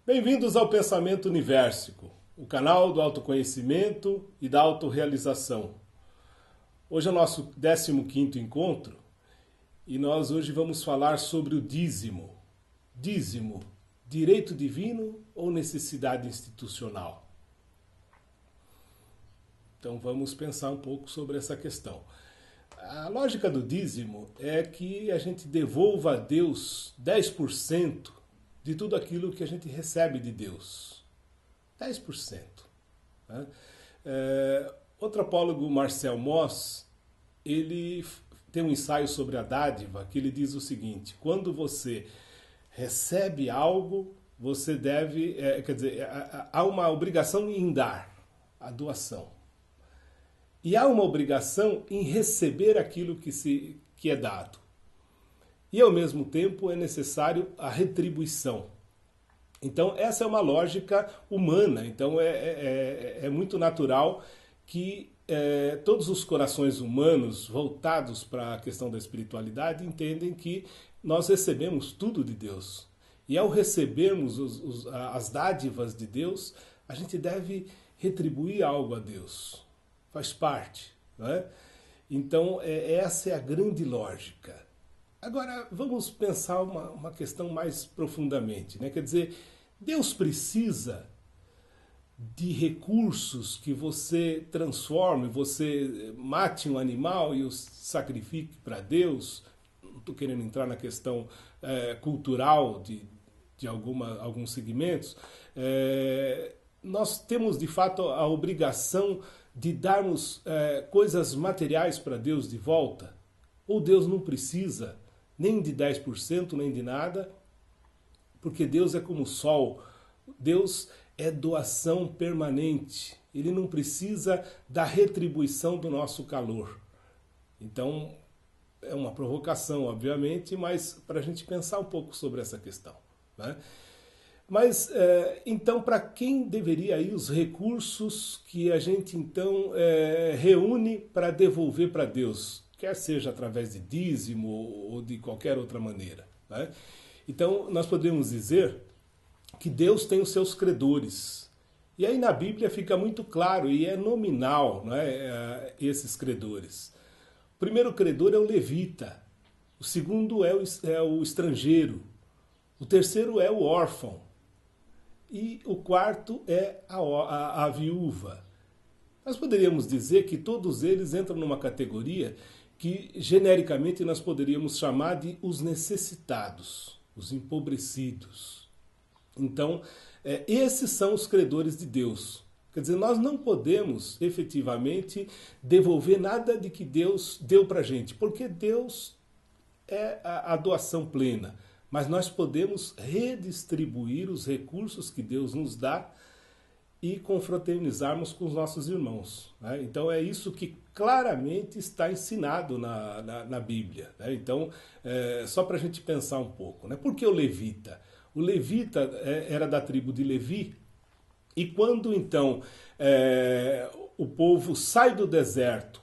Bem-vindos ao Pensamento Universico, o canal do autoconhecimento e da autorrealização. Hoje é o nosso 15º encontro e nós hoje vamos falar sobre o dízimo. Dízimo, direito divino ou necessidade institucional? Então vamos pensar um pouco sobre essa questão. A lógica do dízimo é que a gente devolva a Deus 10% de tudo aquilo que a gente recebe de Deus. 10%. Né? O antropólogo Marcel Mauss, ele tem um ensaio sobre a dádiva que ele diz o seguinte: quando você recebe algo, você deve, há uma obrigação em dar, a doação. E há uma obrigação em receber aquilo que é dado. E ao mesmo tempo é necessário a retribuição. Então essa é uma lógica humana. Então é muito natural que todos os corações humanos voltados para a questão da espiritualidade entendem que nós recebemos tudo de Deus. E ao recebermos as dádivas de Deus, a gente deve retribuir algo a Deus. Faz parte. Não é? Então essa é a grande lógica. Agora, vamos pensar uma questão mais profundamente. Né? Quer dizer, Deus precisa de recursos que você transforme, você mate um animal e o sacrifique para Deus. Não estou querendo entrar na questão cultural de alguns segmentos. Nós temos, de fato, a obrigação de darmos coisas materiais para Deus de volta. Ou Deus não precisa nem de 10%, nem de nada, porque Deus é como o sol. Deus é doação permanente. Ele não precisa da retribuição do nosso calor. Então, é uma provocação, obviamente, mas para a gente pensar um pouco sobre essa questão. Né? Mas, então, para quem deveria ir os recursos que a gente, então, reúne para devolver para Deus? Quer seja através de dízimo ou de qualquer outra maneira. Né? Então, nós podemos dizer que Deus tem os seus credores. E aí na Bíblia fica muito claro, e é nominal, né, esses credores. O primeiro credor é o levita, o segundo é o estrangeiro, o terceiro é o órfão, e o quarto é a viúva. Nós poderíamos dizer que todos eles entram numa categoria que genericamente nós poderíamos chamar de os necessitados, os empobrecidos. Então, esses são os credores de Deus. Quer dizer, nós não podemos efetivamente devolver nada de que Deus deu para a gente, porque Deus é a doação plena. Mas nós podemos redistribuir os recursos que Deus nos dá e confraternizarmos com os nossos irmãos. Né? Então é isso que claramente está ensinado na Bíblia. Né? Então, só para a gente pensar um pouco. Né? Por que o levita? O levita era da tribo de Levi, e quando então o povo sai do deserto,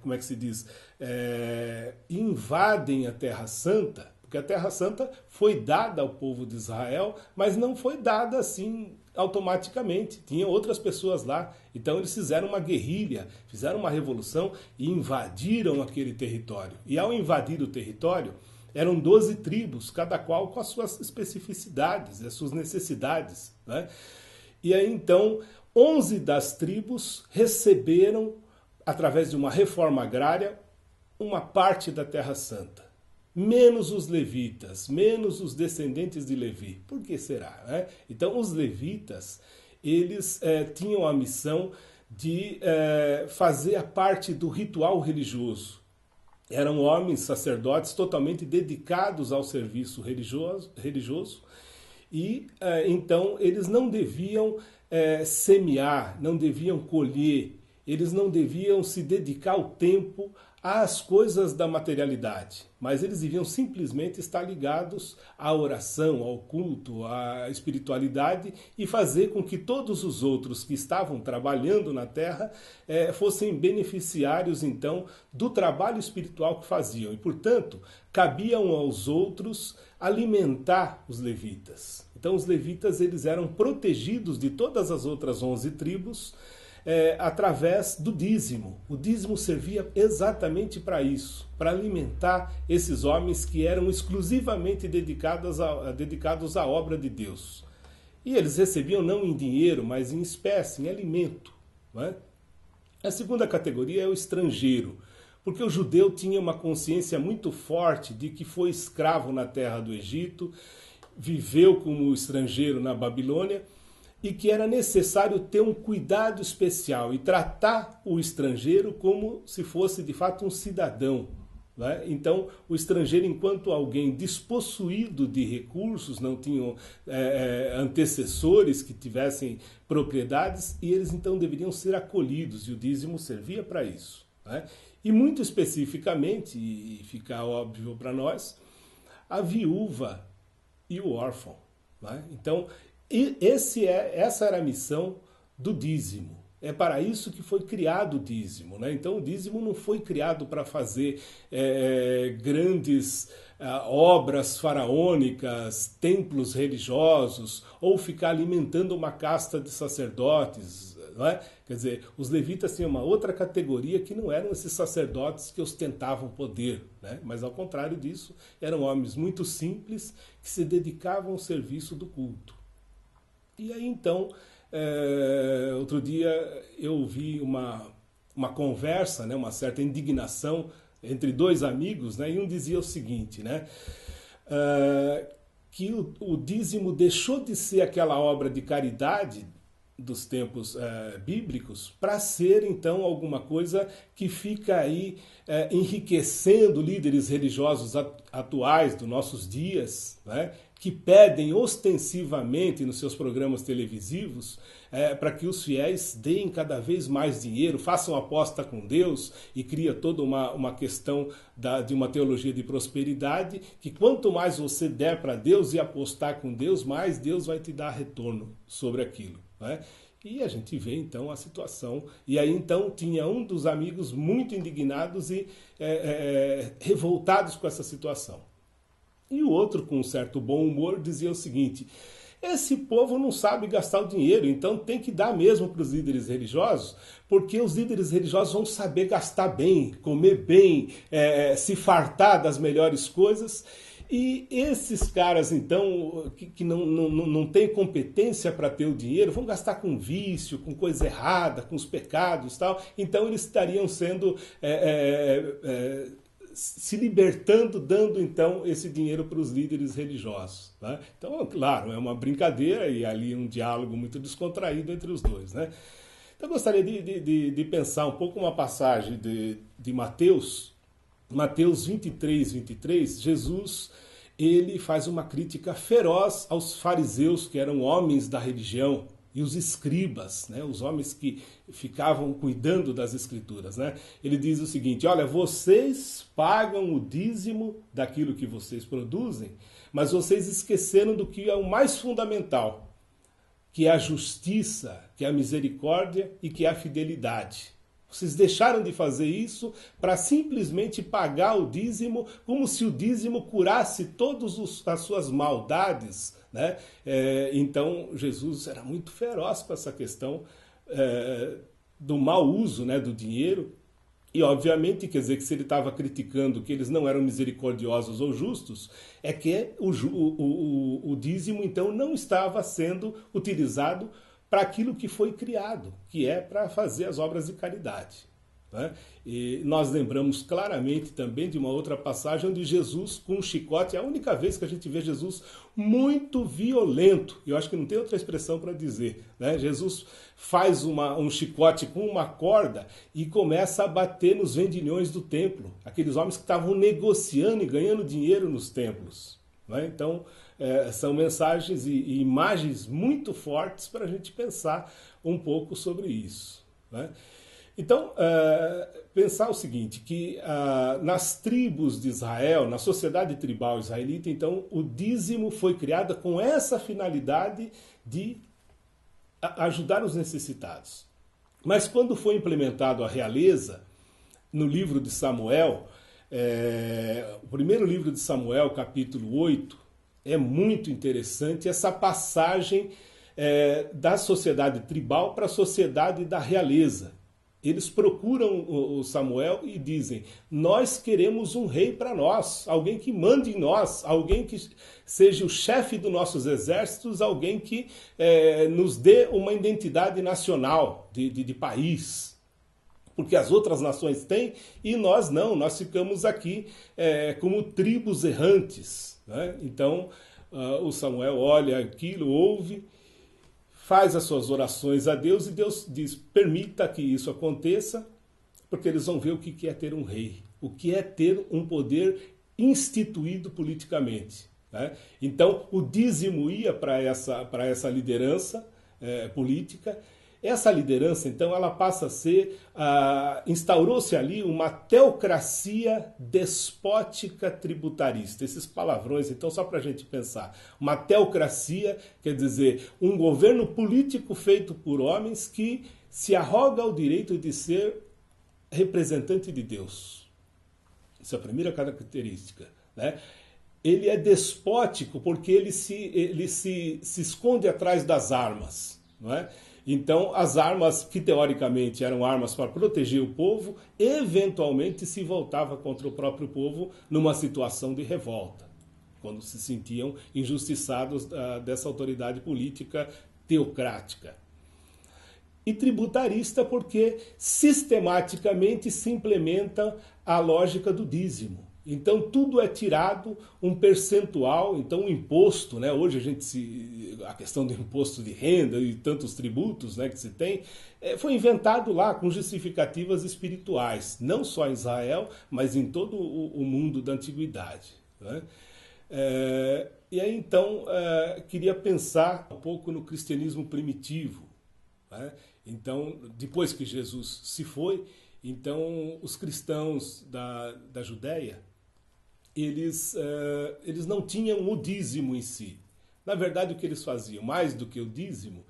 como é que se diz? Invadem a Terra Santa, porque a Terra Santa foi dada ao povo de Israel, mas não foi dada assim automaticamente. Tinha outras pessoas lá. Então eles fizeram uma guerrilha, fizeram uma revolução e invadiram aquele território. E ao invadir o território, eram 12 tribos, cada qual com as suas especificidades, as suas necessidades. Né? E aí então 11 das tribos receberam, através de uma reforma agrária, uma parte da Terra Santa. Menos os levitas, menos os descendentes de Levi. Por que será? Né? Então, os levitas, eles tinham a missão de fazer a parte do ritual religioso. Eram homens sacerdotes totalmente dedicados ao serviço religioso e, então, eles não deviam semear, não deviam colher, eles não deviam se dedicar o tempo às coisas da materialidade, mas eles deviam simplesmente estar ligados à oração, ao culto, à espiritualidade e fazer com que todos os outros que estavam trabalhando na terra fossem beneficiários, então, do trabalho espiritual que faziam. E, portanto, cabia uns aos outros alimentar os levitas. Então, os levitas eles eram protegidos de todas as outras 11 tribos, através do dízimo. O dízimo servia exatamente para isso, para alimentar esses homens que eram exclusivamente dedicados à obra de Deus. E eles recebiam não em dinheiro, mas em espécie, em alimento. Não é? A segunda categoria é o estrangeiro, porque o judeu tinha uma consciência muito forte de que foi escravo na terra do Egito, viveu como estrangeiro na Babilônia, e que era necessário ter um cuidado especial e tratar o estrangeiro como se fosse de fato um cidadão. Né? Então, o estrangeiro, enquanto alguém despossuído de recursos, não tinham antecessores que tivessem propriedades, e eles então deveriam ser acolhidos, e o dízimo servia para isso. Né? E muito especificamente, e fica óbvio para nós, a viúva e o órfão. Né? Então, essa era a missão do dízimo. É para isso que foi criado o dízimo. Né? Então o dízimo não foi criado para fazer grandes obras faraônicas, templos religiosos, ou ficar alimentando uma casta de sacerdotes. Não é? Quer dizer, os levitas tinham uma outra categoria que não eram esses sacerdotes que ostentavam poder, né? Mas ao contrário disso, eram homens muito simples que se dedicavam ao serviço do culto. E aí então, outro dia eu ouvi uma conversa, né, uma certa indignação entre dois amigos, né, e um dizia o seguinte, né, que o dízimo deixou de ser aquela obra de caridade dos tempos bíblicos para ser então alguma coisa que fica aí enriquecendo líderes religiosos atuais dos nossos dias, né, que pedem ostensivamente nos seus programas televisivos para que os fiéis deem cada vez mais dinheiro, façam aposta com Deus e cria toda uma questão de uma teologia de prosperidade, que quanto mais você der para Deus e apostar com Deus, mais Deus vai te dar retorno sobre aquilo. Né? E a gente vê então a situação. E aí então tinha um dos amigos muito indignados e revoltados com essa situação. E o outro, com um certo bom humor, dizia o seguinte: esse povo não sabe gastar o dinheiro, então tem que dar mesmo para os líderes religiosos, porque os líderes religiosos vão saber gastar bem, comer bem, se fartar das melhores coisas. E esses caras, então, que não têm competência para ter o dinheiro, vão gastar com vício, com coisa errada, com os pecados e tal. Então eles estariam sendo... se libertando, dando então esse dinheiro para os líderes religiosos. Né? Então, claro, é uma brincadeira e ali um diálogo muito descontraído entre os dois. Né? Então, eu gostaria de pensar um pouco uma passagem de Mateus 23, 23. Jesus ele faz uma crítica feroz aos fariseus, que eram homens da religião, e os escribas, né, os homens que ficavam cuidando das escrituras. Né? Ele diz o seguinte: olha, vocês pagam o dízimo daquilo que vocês produzem, mas vocês esqueceram do que é o mais fundamental, que é a justiça, que é a misericórdia e que é a fidelidade. Vocês deixaram de fazer isso para simplesmente pagar o dízimo, como se o dízimo curasse todas as suas maldades. Né? Então Jesus era muito feroz para essa questão do mau uso, né, do dinheiro. E obviamente, quer dizer que se ele estava criticando que eles não eram misericordiosos ou justos, é que o dízimo então não estava sendo utilizado para aquilo que foi criado, que é para fazer as obras de caridade. Né? E nós lembramos claramente também de uma outra passagem onde Jesus, com um chicote, é a única vez que a gente vê Jesus muito violento, eu acho que não tem outra expressão para dizer. Né? Jesus faz um chicote com uma corda e começa a bater nos vendilhões do templo, aqueles homens que estavam negociando e ganhando dinheiro nos templos. Né? Então, são mensagens e imagens muito fortes para a gente pensar um pouco sobre isso. Né? Então, pensar o seguinte, que nas tribos de Israel, na sociedade tribal israelita, então, o dízimo foi criado com essa finalidade de ajudar os necessitados. Mas quando foi implementado a realeza, no livro de Samuel, o primeiro livro de Samuel, capítulo 8, é muito interessante essa passagem da sociedade tribal para a sociedade da realeza. Eles procuram o Samuel e dizem: nós queremos um rei para nós, alguém que mande em nós, alguém que seja o chefe dos nossos exércitos, alguém que nos dê uma identidade nacional, de país. Porque as outras nações têm e nós não, nós ficamos aqui como tribos errantes, né? Então o Samuel olha aquilo, ouve, faz as suas orações a Deus e Deus diz: permita que isso aconteça, porque eles vão ver o que é ter um rei, o que é ter um poder instituído politicamente, né? Então o dízimo ia para essa liderança política. Essa liderança, então, ela passa a ser, instaurou-se ali uma teocracia despótica tributarista. Esses palavrões, então, só para a gente pensar. Uma teocracia, quer dizer, um governo político feito por homens que se arroga o direito de ser representante de Deus. Essa é a primeira característica, né? Ele é despótico porque ele se esconde atrás das armas, não é? Então, as armas que teoricamente eram armas para proteger o povo, eventualmente se voltava contra o próprio povo numa situação de revolta, quando se sentiam injustiçados dessa autoridade política teocrática. E tributarista porque sistematicamente se implementa a lógica do dízimo. Então tudo é tirado, um percentual, então o imposto, né? Hoje a questão do imposto de renda e tantos tributos, né, que se tem, foi inventado lá com justificativas espirituais, não só em Israel, mas em todo o mundo da antiguidade, né? E aí então queria pensar um pouco no cristianismo primitivo, né? Então, depois que Jesus se foi, então os cristãos da Judéia, eles não tinham o dízimo em si. Na verdade, o que eles faziam, mais do que o dízimo,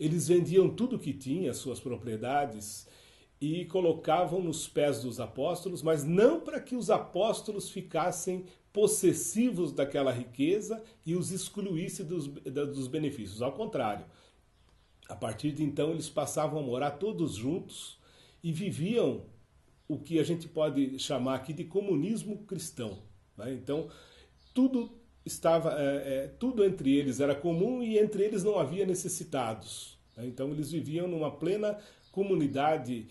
eles vendiam tudo que tinha, suas propriedades, e colocavam nos pés dos apóstolos, mas não para que os apóstolos ficassem possessivos daquela riqueza e os excluísse dos benefícios. Ao contrário, a partir de então eles passavam a morar todos juntos e viviam o que a gente pode chamar aqui de comunismo cristão. Então, tudo entre eles era comum e entre eles não havia necessitados. Então, eles viviam numa plena comunidade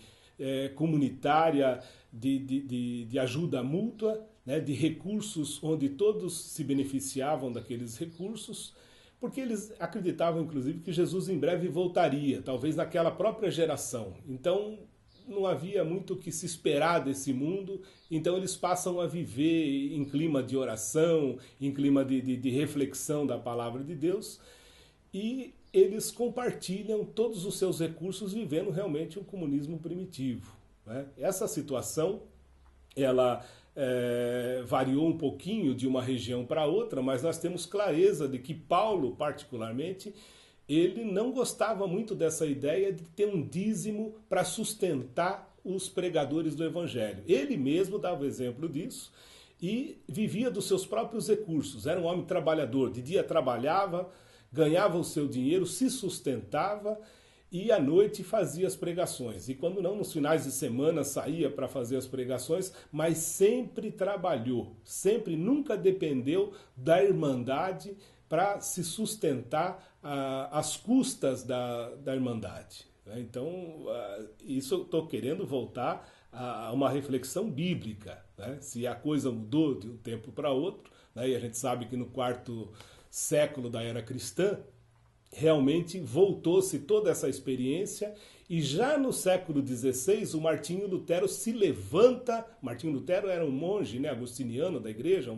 comunitária de ajuda mútua, né, de recursos onde todos se beneficiavam daqueles recursos, porque eles acreditavam, inclusive, que Jesus em breve voltaria, talvez naquela própria geração. Então, não havia muito o que se esperar desse mundo, então eles passam a viver em clima de oração, em clima de reflexão da palavra de Deus, e eles compartilham todos os seus recursos vivendo realmente um comunismo primitivo, né? Essa situação, ela variou um pouquinho de uma região para outra, mas nós temos clareza de que Paulo, particularmente, ele não gostava muito dessa ideia de ter um dízimo para sustentar os pregadores do Evangelho. Ele mesmo dava exemplo disso e vivia dos seus próprios recursos. Era um homem trabalhador, de dia trabalhava, ganhava o seu dinheiro, se sustentava e à noite fazia as pregações. E quando não, nos finais de semana saía para fazer as pregações, mas sempre trabalhou, nunca dependeu da irmandade para se sustentar às custas da Irmandade. Então, isso eu estou querendo voltar a uma reflexão bíblica, né? Se a coisa mudou de um tempo para outro, né? E a gente sabe que no 4º século da era cristã, realmente voltou-se toda essa experiência, e já no século XVI o Martinho Lutero se levanta. Martinho Lutero era um monge, né, agostiniano da igreja,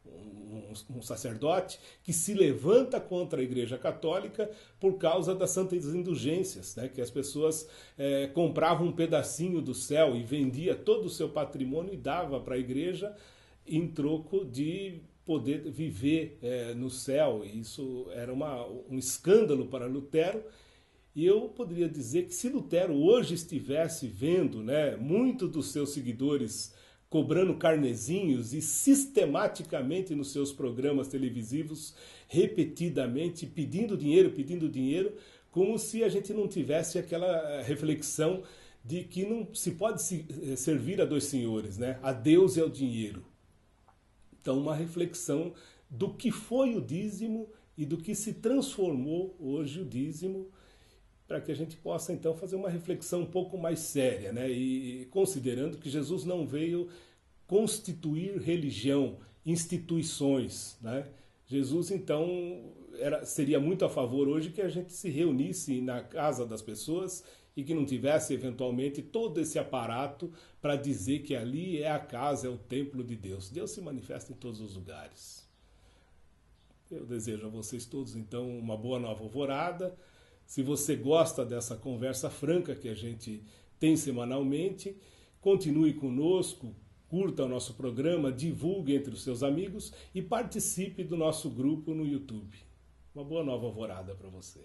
um um sacerdote que se levanta contra a Igreja Católica por causa das santas indulgências, né? Que as pessoas compravam um pedacinho do céu e vendia todo o seu patrimônio e dava para a Igreja em troco de poder viver no céu. E isso era um escândalo para Lutero. E eu poderia dizer que se Lutero hoje estivesse vendo, né, muitos dos seus seguidores cobrando carnezinhos e sistematicamente nos seus programas televisivos, repetidamente, pedindo dinheiro, como se a gente não tivesse aquela reflexão de que não se pode servir a dois senhores, né? A Deus e ao dinheiro. Então, uma reflexão do que foi o dízimo e do que se transformou hoje o dízimo, para que a gente possa então fazer uma reflexão um pouco mais séria, né? E considerando que Jesus não veio constituir religião, instituições, né? Jesus então seria muito a favor hoje que a gente se reunisse na casa das pessoas e que não tivesse eventualmente todo esse aparato para dizer que ali é a casa, é o templo de Deus. Deus se manifesta em todos os lugares. Eu desejo a vocês todos então uma boa nova alvorada. Se você gosta dessa conversa franca que a gente tem semanalmente, continue conosco, curta o nosso programa, divulgue entre os seus amigos e participe do nosso grupo no YouTube. Uma boa nova alvorada para você.